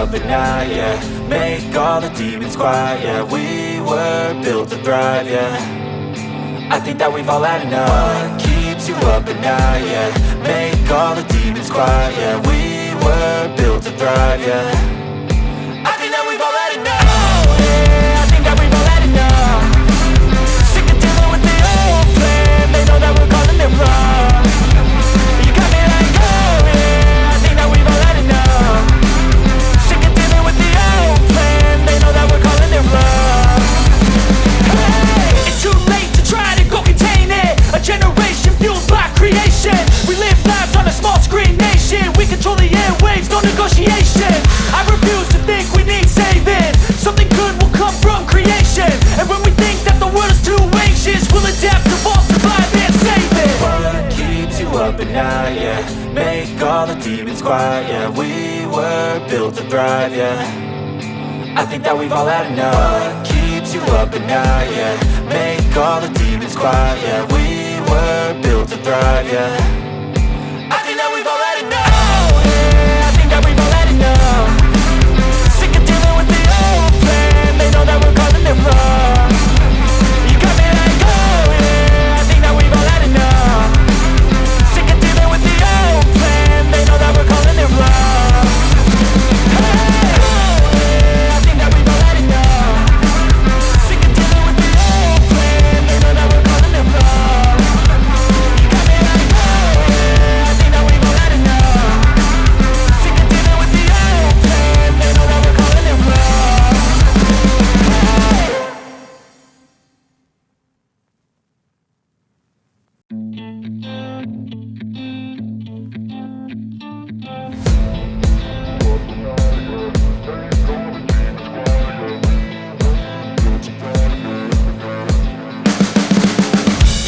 up at night, yeah. Make all the demons quiet, yeah. We were built to thrive, yeah. I think that we've all had enough. What keeps you up at night, yeah. Make all the demons quiet, yeah. We were built to thrive, yeah. I think that we've all had enough. Oh, yeah, I think that we've all had enough. Sick of dealing with the old plan. They know that we're calling it wrong. You got me like, oh yeah, I think that we've all had enough. Sick of dealing with the old plan. They know that we're calling it wrong. Hey, it's too late to try to go contain it. A generation fueled by creation. We live lives on a small screen nation. We control the airwaves, no negotiation. I refuse to think we need saving. Something good will come from creation. And when we think that the world is too anxious, we'll adapt, evolve, survive and save it. What keeps you up at night, yeah. Make all the demons quiet, yeah. We were built to thrive, yeah. I think that we've all had enough. What keeps you up at night, yeah. Make all the demons quiet, yeah. We were built to thrive, yeah. I think that we've all had enough. Oh yeah, I think that we've all had enough. Sick of dealing with the old plan. They know that we're calling it wrong. You got me like, oh yeah, I think that we've all had enough. Sick of dealing with the old plan. They know that we're calling it wrong. Hey, oh yeah, I think that we've all had enough. Sick of dealing with the old plan. They know that we're calling it wrong. You got me like, oh yeah, I think that we've all had enough. Sick of dealing with the old plan. They know that we're calling it wrong.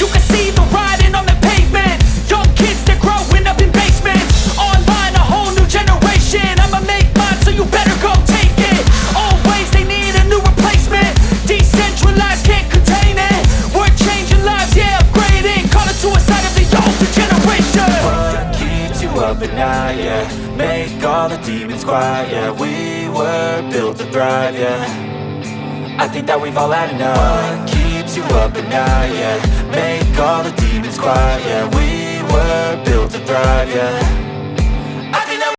You can see the writing on the pavement. Young kids, they're growing up in basements. Online, a whole new generation. I'ma make mine, so you better go take it. Always, they need a new replacement. Decentralized, can't contain it. We're changing lives, yeah, upgrading. Call it suicide of the older generation. What keeps you up at night, yeah. Make all the demons quiet, yeah. We were built to thrive, yeah. I think that we've all had enough. What keeps you up at night, yeah. Make all the demons quiet, yeah. We were built to thrive, yeah.